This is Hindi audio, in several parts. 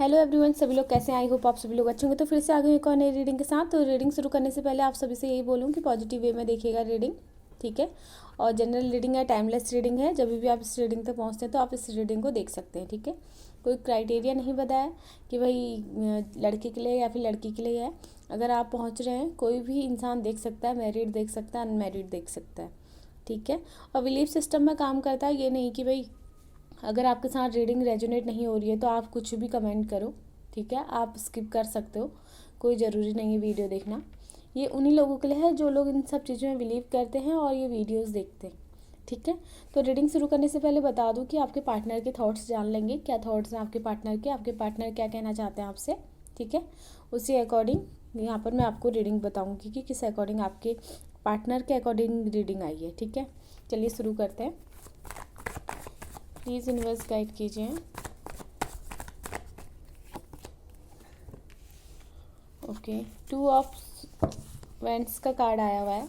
हेलो एवरीवन, सभी लोग कैसे हैं? आई होप आप सभी लोग अच्छे होंगे। तो फिर से आ गए एक और नई रीडिंग के साथ। तो रीडिंग शुरू करने से पहले आप सभी से यही बोलूँ कि पॉजिटिव वे में देखिएगा रीडिंग, ठीक है। और जनरल रीडिंग है, टाइमलेस रीडिंग है। जब भी आप इस रीडिंग तक पहुँचते हैं तो आप इस रीडिंग को देख सकते हैं, ठीक है। कोई क्राइटेरिया नहीं बताया कि भाई लड़के के लिए या फिर लड़की के लिए है। अगर आप पहुँच रहे हैं, कोई भी इंसान देख सकता है, मैरिड देख सकता है, अनमैरिड देख सकता है, ठीक है। और बिलीफ सिस्टम में काम करता है, ये नहीं कि भाई अगर आपके साथ रीडिंग रेजोनेट नहीं हो रही है तो आप कुछ भी कमेंट करो, ठीक है। आप स्किप कर सकते हो, कोई ज़रूरी नहीं है वीडियो देखना। ये उन्हीं लोगों के लिए है जो लोग इन सब चीज़ों में बिलीव करते हैं और ये वीडियोस देखते हैं, ठीक है। तो रीडिंग शुरू करने से पहले बता दूं कि आपके पार्टनर के थॉट्स जान लेंगे, क्या थॉट्स हैं आपके पार्टनर के, आपके पार्टनर क्या कहना चाहते हैं आपसे, ठीक है। उसी अकॉर्डिंग यहाँ पर मैं आपको रीडिंग बताऊँगी कि किस अकॉर्डिंग आपके पार्टनर के अकॉर्डिंग रीडिंग आई है, ठीक है। चलिए शुरू करते हैं। प्लीज़ यूनिवर्स गाइड कीजिए। ओके, 2 ऑफ वेंट्स का कार्ड आया हुआ है।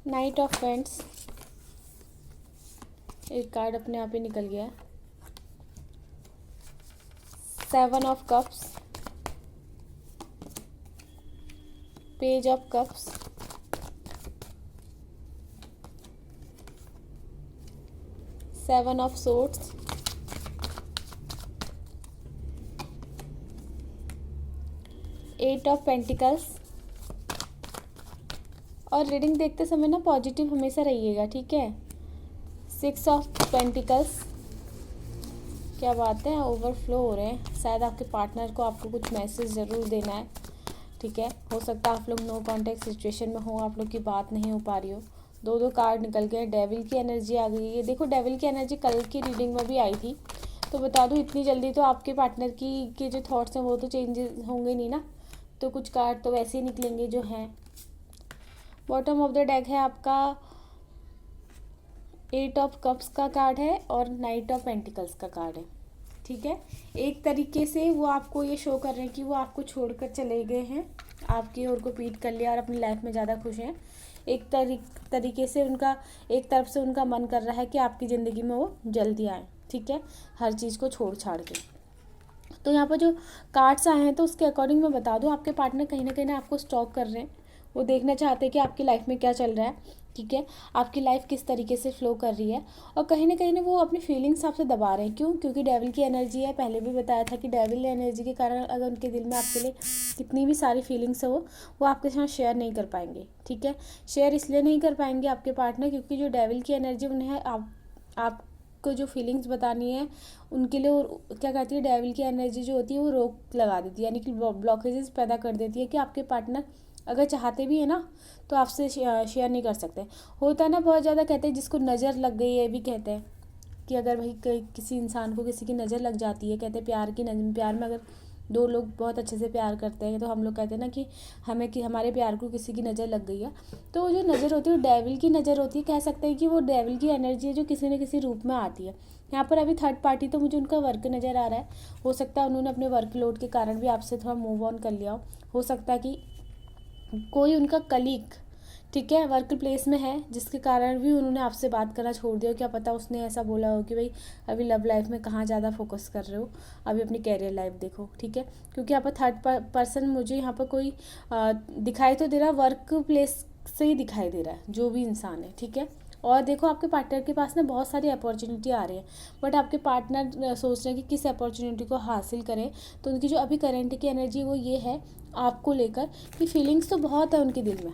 नाइट ऑफ वेंट्स, एक कार्ड अपने आप ही निकल गया। 7 of cups, page of cups, 7 of swords, 8 of pentacles. और रीडिंग देखते समय ना पॉजिटिव हमेशा रहिएगा, ठीक है। 6 ऑफ पेंटिकल्स, क्या बात है, ओवरफ्लो हो रहे हैं। शायद आपके पार्टनर को आपको कुछ मैसेज ज़रूर देना है, ठीक है। हो सकता है आप लोग नो कॉन्टेक्ट सिचुएशन में हो, आप लोग की बात नहीं हो पा रही हो। 2 कार्ड निकल गए। डेविल की एनर्जी आ गई है। देखो, डेविल की एनर्जी कल की रीडिंग में भी आई थी। तो बता दूं, इतनी जल्दी तो आपके पार्टनर की के जो थॉट्स हैं वो तो चेंजेस होंगे नहीं ना। तो कुछ कार्ड तो वैसे ही निकलेंगे जो हैं। बॉटम ऑफ द डेक है आपका 8 ऑफ कप्स का कार्ड है और नाइट ऑफ पेंटिकल्स का कार्ड है, ठीक है। एक तरीके से वो आपको ये शो कर रहे हैं कि वो आपको छोड़कर चले गए हैं, आपकी ओर को पीट कर लिया और अपनी लाइफ में ज़्यादा खुश हैं। एक तरीके से उनका, एक तरफ से उनका मन कर रहा है कि आपकी ज़िंदगी में वो जल्दी आए, ठीक है, हर चीज़ को छोड़ छाड़ के। तो यहाँ पर जो कार्ड्स आए हैं तो उसके अकॉर्डिंग मैं बता दूँ, आपके पार्टनर कहीं ना आपको स्टॉक कर रहे हैं। वो देखना चाहते हैं कि आपकी लाइफ में क्या चल रहा है, ठीक है, आपकी लाइफ किस तरीके से फ्लो कर रही है। और कहीं ना वो अपनी फीलिंग्स आपसे दबा रहे हैं। क्यों? क्योंकि डेविल की एनर्जी है। पहले भी बताया था कि डेविल एनर्जी के कारण अगर उनके दिल में आपके लिए कितनी भी सारी फीलिंग्स हो, वो आपके साथ शेयर नहीं कर पाएंगे, ठीक है। शेयर इसलिए नहीं कर पाएंगे आपके पार्टनर क्योंकि जो डेविल की एनर्जी उन्हें आपको जो फीलिंग्स बतानी है उनके लिए, और क्या करती है डेविल की एनर्जी जो होती है वो रोक लगा देती है, यानी कि ब्लॉकेजेस पैदा कर देती है कि आपके पार्टनर अगर चाहते भी है ना तो आपसे शेयर नहीं कर सकते। होता है ना बहुत ज़्यादा, कहते हैं जिसको नज़र लग गई है, भी कहते हैं कि अगर भाई किसी इंसान को किसी की नज़र लग जाती है, कहते हैं प्यार में अगर 2 लोग बहुत अच्छे से प्यार करते हैं तो हम लोग कहते हैं ना कि हमारे प्यार को किसी की नज़र लग गई है। तो वो जो नज़र होती है वो डेविल की नज़र होती है। कह सकते हैं कि वो डेविल की एनर्जी है जो किसी न किसी रूप में आती है। यहाँ पर अभी थर्ड पार्टी तो मुझे उनका वर्क नज़र आ रहा है। हो सकता है उन्होंने अपने वर्कलोड के कारण भी आपसे थोड़ा मूव ऑन कर लिया हो सकता है कि कोई उनका कलीग, ठीक है, वर्क प्लेस में है जिसके कारण भी उन्होंने आपसे बात करना छोड़ दिया। क्या पता उसने ऐसा बोला हो कि भाई अभी लव लाइफ में कहाँ ज़्यादा फोकस कर रहे हो, अभी अपनी कैरियर लाइफ देखो, ठीक है। क्योंकि यहाँ पर थर्ड पर्सन मुझे यहाँ पर कोई दिखाई तो दे रहा है, वर्क प्लेस से ही दिखाई दे रहा है जो भी इंसान है, ठीक है। और देखो, आपके पार्टनर के पास ना बहुत सारी अपॉर्चुनिटी आ रही है, बट आपके पार्टनर सोच रहे हैं कि किस अपॉर्चुनिटी को हासिल करें। तो उनकी जो अभी करंट की एनर्जी वो ये है आपको लेकर कि फीलिंग्स तो बहुत है उनके दिल में।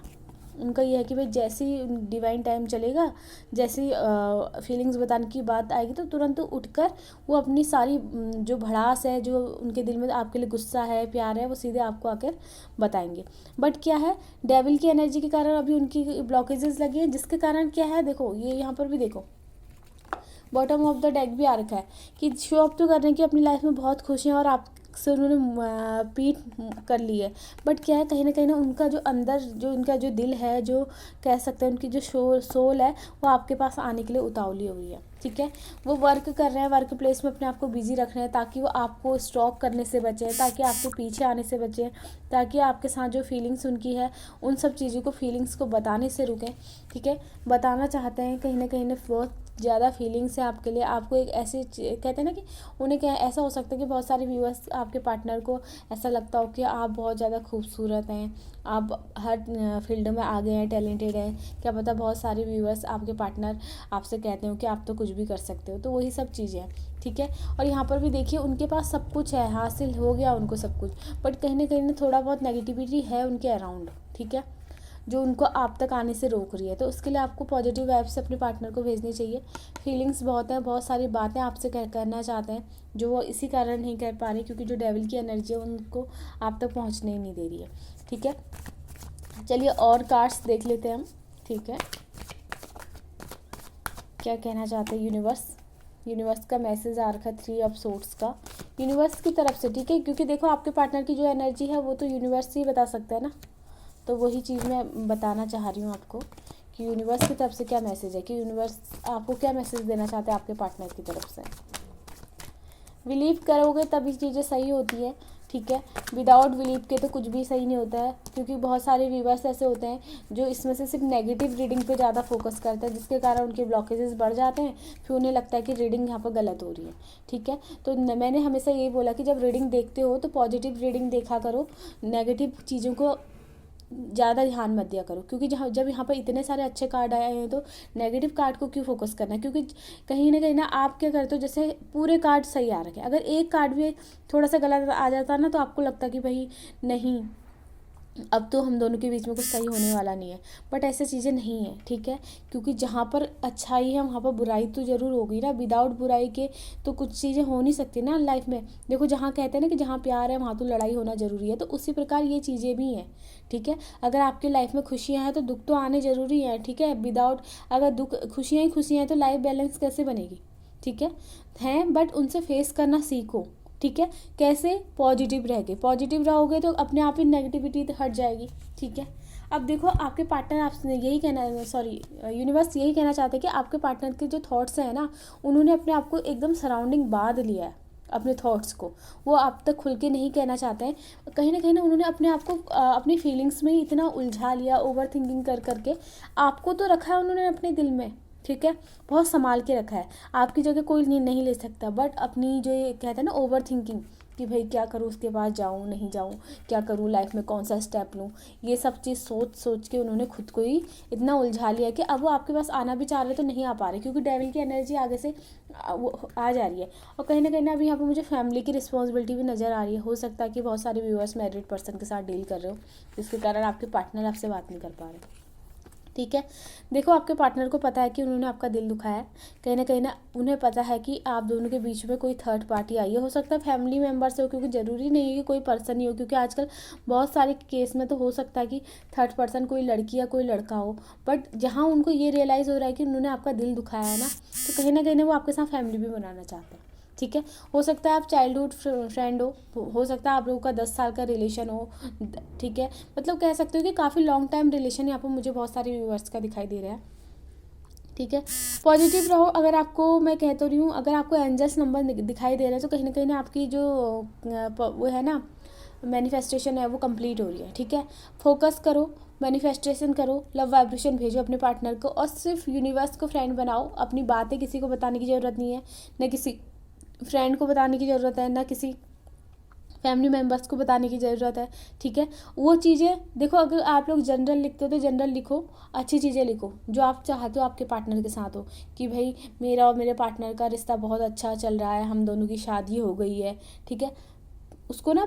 उनका ये है कि भाई जैसे ही डिवाइन टाइम चलेगा, जैसे ही फीलिंग्स बताने की बात आएगी तो तुरंत उठकर वो अपनी सारी जो भड़ास है, जो उनके दिल में आपके लिए गुस्सा है, प्यार है, वो सीधे आपको आकर बताएंगे। बट क्या है, डेविल की एनर्जी के कारण अभी उनकी ब्लॉकेजेस लगी है, जिसके कारण क्या है, देखो ये यहाँ पर भी देखो बॉटम ऑफ द डेक भी आ रखा है कि शो ऑफ तो कर रहे हैं कि अपनी लाइफ में बहुत खुश हैं और आपसे उन्होंने पीट कर ली है। बट क्या है, कहीं ना उनका जो अंदर, जो उनका जो दिल है, जो कह सकते हैं उनकी जो सोल है, वो आपके पास आने के लिए उतावली हो रही है। ठीक है। वो वर्क कर रहे हैं, वर्क प्लेस में अपने आप को बिजी रख रहे हैं ताकि वो आपको स्टॉक करने से बचें, ताकि आपके पीछे आने से बचें, ताकि आपके साथ जो फीलिंग्स उनकी है उन सब चीज़ों को, फीलिंग्स को बताने से रुकें। ठीक है, बताना चाहते हैं कहीं ना बहुत ज़्यादा फीलिंग्स है आपके लिए। आपको एक ऐसी कहते हैं ना कि उन्हें क्या ऐसा हो सकता है कि बहुत सारे व्यूअर्स आपके पार्टनर को ऐसा लगता हो कि आप बहुत ज़्यादा खूबसूरत हैं, आप हर फील्ड में आगे हैं, टैलेंटेड हैं। क्या पता बहुत सारे व्यूअर्स आपके पार्टनर आपसे कहते हो कि आप तो कुछ भी कर सकते हो। तो वही सब चीज़ें हैं। ठीक है, और यहाँ पर भी देखिए उनके पास सब कुछ है, हासिल हो गया उनको सब कुछ, बट कहीं ना थोड़ा बहुत नेगेटिविटी है उनके अराउंड। ठीक है, जो उनको आप तक आने से रोक रही है। तो उसके लिए आपको पॉजिटिव वाइब्स अपने पार्टनर को भेजनी चाहिए। फीलिंग्स बहुत हैं, बहुत सारी बातें आपसे करना चाहते हैं जो वो इसी कारण नहीं कर पा रहे, क्योंकि जो डेविल की एनर्जी है उनको आप तक पहुंचने ही नहीं दे रही है। ठीक है, चलिए और कार्ड्स देख लेते हैं हम। ठीक है, क्या कहना चाहते हैं यूनिवर्स का मैसेज आ रखा है 3 ऑफ सोर्ड्स का यूनिवर्स की तरफ से। ठीक है, क्योंकि देखो आपके पार्टनर की जो एनर्जी है वो तो यूनिवर्स ही बता सकता है ना। तो वही चीज़ मैं बताना चाह रही हूँ आपको कि यूनिवर्स की तरफ से क्या मैसेज है, कि यूनिवर्स आपको क्या मैसेज देना चाहते हैं आपके पार्टनर की तरफ से। बिलीव करोगे तभी चीज़ें सही होती है। ठीक है, विदाउट बिलीव के तो कुछ भी सही नहीं होता है, क्योंकि बहुत सारे व्यूवर्स ऐसे होते हैं जो इसमें से सिर्फ नेगेटिव रीडिंग पे ज़्यादा फोकस करते हैं, जिसके कारण उनके ब्लॉकेजेस बढ़ जाते हैं। फिर उन्हें लगता है कि रीडिंग यहाँ पर गलत हो रही है। ठीक है, तो मैंने हमेशा यही बोला कि जब रीडिंग देखते हो तो पॉजिटिव रीडिंग देखा करो, नेगेटिव चीज़ों को ज़्यादा ध्यान मत दिया करो, क्योंकि जब यहाँ पर इतने सारे अच्छे कार्ड आए हैं तो नेगेटिव कार्ड को क्यों फोकस करना है। क्योंकि कहीं ना आप क्या करते हो, जैसे पूरे कार्ड सही आ रखे, अगर एक कार्ड भी थोड़ा सा गलत आ जाता है ना तो आपको लगता है कि भाई नहीं, अब तो हम दोनों के बीच में कुछ सही होने वाला नहीं है। बट ऐसी चीज़ें नहीं है। ठीक है, क्योंकि जहाँ पर अच्छाई है वहाँ पर बुराई तो ज़रूर होगी ना। विदाउट बुराई के तो कुछ चीज़ें हो नहीं सकती ना लाइफ में। देखो जहाँ कहते हैं ना कि जहाँ प्यार है वहाँ तो लड़ाई होना ज़रूरी है, तो उसी प्रकार ये चीज़ें भी हैं। ठीक है, अगर आपकी लाइफ में खुशियाँ हैं तो दुख तो आने ज़रूरी हैं। ठीक है, विदाउट अगर दुख खुशियाँ ही खुशियाँ हैं तो लाइफ बैलेंस कैसे बनेगी। ठीक है, बट उनसे फेस करना सीखो। ठीक है, कैसे, पॉजिटिव रह के, पॉजिटिव रहोगे तो अपने आप ही नेगेटिविटी हट जाएगी। ठीक है, अब देखो आपके पार्टनर आपसे यही कहना, सॉरी यूनिवर्स यही कहना चाहते हैं कि आपके पार्टनर के जो थॉट्स हैं ना, उन्होंने अपने आप को एकदम सराउंडिंग बांध लिया है। अपने थॉट्स को वो आप तक खुल के नहीं कहना चाहते हैं। कहीं ना उन्होंने अपने आप को अपनी फीलिंग्स में ही इतना उलझा लिया, ओवर थिंकिंग कर करके आपको तो रखा है उन्होंने अपने दिल में। ठीक है, बहुत संभाल के रखा है, आपकी जगह कोई नहीं ले सकता। बट अपनी जो ये कहते हैं ना ओवर थिंकिंग, कि भाई क्या करूँ, उसके पास जाऊँ नहीं जाऊँ, क्या करूँ लाइफ में, कौन सा स्टेप लूँ, ये सब चीज़ सोच के उन्होंने खुद को ही इतना उलझा लिया कि अब वो आपके पास आना भी चाह रहे तो नहीं आ पा रहे, क्योंकि डेविल की एनर्जी आगे से वो आ जा रही है। और कहीं ना अभी यहाँ पर मुझे फैमिली की रिस्पॉन्सिबिलिटी भी नज़र आ रही है। हो सकता है कि बहुत सारे व्यूअर्स मैरिड पर्सन के साथ डील कर रहे हो, जिसके कारण आपके पार्टनर आपसे बात नहीं कर पा रहे। ठीक है, देखो आपके पार्टनर को पता है कि उन्होंने आपका दिल दुखाया है। कहीं ना उन्हें पता है कि आप दोनों के बीच में कोई थर्ड पार्टी आई है। हो सकता है फैमिली मेम्बर से हो, क्योंकि ज़रूरी नहीं है कि कोई पर्सन ही हो, क्योंकि आजकल बहुत सारे केस में तो हो सकता है कि थर्ड पर्सन कोई लड़की या कोई लड़का हो। बट जहाँ उनको ये रियलाइज़ हो रहा है कि उन्होंने आपका दिल दुखाया है ना, तो कहीं ना वो आपके साथ फैमिली भी बनाना चाहते हैं। ठीक है, हो सकता है आप चाइल्डहुड फ्रेंड हो सकता है आप लोगों का 10 साल का रिलेशन हो। ठीक है, मतलब कह सकते हो कि काफ़ी लॉन्ग टाइम रिलेशन यहाँ पर मुझे बहुत सारे व्यूअर्स का दिखाई दे रहा है। ठीक है, पॉजिटिव रहो। अगर आपको मैं कह तो रही हूँ, अगर आपको एंजल्स नंबर दिखाई दे रहा है तो कहीं ना आपकी जो वो है ना मैनिफेस्टेशन है वो कंप्लीट हो रही है। ठीक है, फोकस करो, मैनिफेस्टेशन करो, लव वाइब्रेशन भेजो अपने पार्टनर को, और सिर्फ यूनिवर्स को फ्रेंड बनाओ। अपनी बातें किसी को बताने की ज़रूरत नहीं है, न किसी फ्रेंड को बताने की ज़रूरत है, ना किसी फैमिली मेम्बर्स को बताने की ज़रूरत है। ठीक है, वो चीज़ें देखो, अगर आप लोग जनरल लिखते हो तो जनरल लिखो, अच्छी चीज़ें लिखो जो आप चाहते हो आपके पार्टनर के साथ हो, कि भाई मेरा और मेरे पार्टनर का रिश्ता बहुत अच्छा चल रहा है, हम दोनों की शादी हो गई है। ठीक है, उसको ना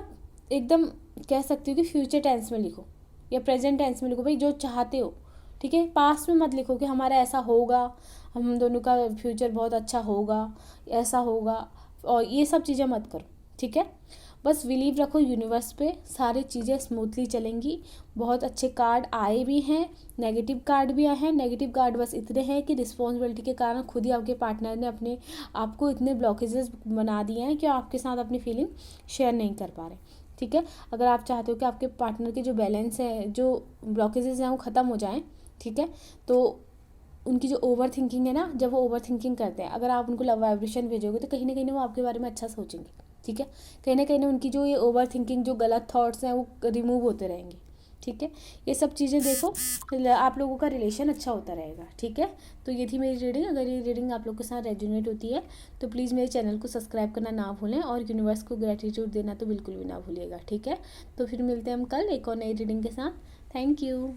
एकदम कह सकती हो कि फ्यूचर टेंस में लिखो या प्रेजेंट टेंस में लिखो, भाई जो चाहते हो। ठीक है, पास्ट में मत लिखो कि हमारा ऐसा होगा, हम दोनों का फ्यूचर बहुत अच्छा होगा, ऐसा होगा, और ये सब चीज़ें मत करो। ठीक है, बस बिलीव रखो यूनिवर्स पे, सारी चीज़ें स्मूथली चलेंगी। बहुत अच्छे कार्ड आए भी हैं, नेगेटिव कार्ड भी आए हैं। नेगेटिव कार्ड बस इतने हैं कि रिस्पॉन्सिबिलिटी के कारण खुद ही आपके पार्टनर ने अपने आपको इतने ब्लॉकेजेस बना दिए हैं कि आपके साथ अपनी फीलिंग शेयर नहीं कर पा रहे। ठीक है, अगर आप चाहते हो कि आपके पार्टनर के जो बैलेंस है, जो ब्लॉकेजेस हैं वो ख़त्म हो जाएँ, ठीक है, तो उनकी जो ओवर थिंकिंग है ना, जब वो ओवर थिंकिंग करते हैं, अगर आप उनको लव वाइब्रेशन भेजोगे तो कहीं ना कहीं वो आपके बारे में अच्छा सोचेंगे, ठीक है। कहीं ना उनकी जो ये ओवर थिंकिंग, जो गलत थॉट्स हैं वो रिमूव होते रहेंगे, ठीक है। ये सब चीज़ें देखो, आप लोगों का रिलेशन अच्छा होता रहेगा, ठीक है। तो ये थी मेरी रीडिंग। अगर ये रीडिंग आप लोग के साथ रेजोनेट होती है तो प्लीज़ मेरे चैनल को सब्सक्राइब करना ना भूलें, और यूनिवर्स को ग्रेटिट्यूड देना तो बिल्कुल भी ना भूलिएगा, ठीक है। तो फिर मिलते हैं हम कल एक और नई रीडिंग के साथ। Thank you.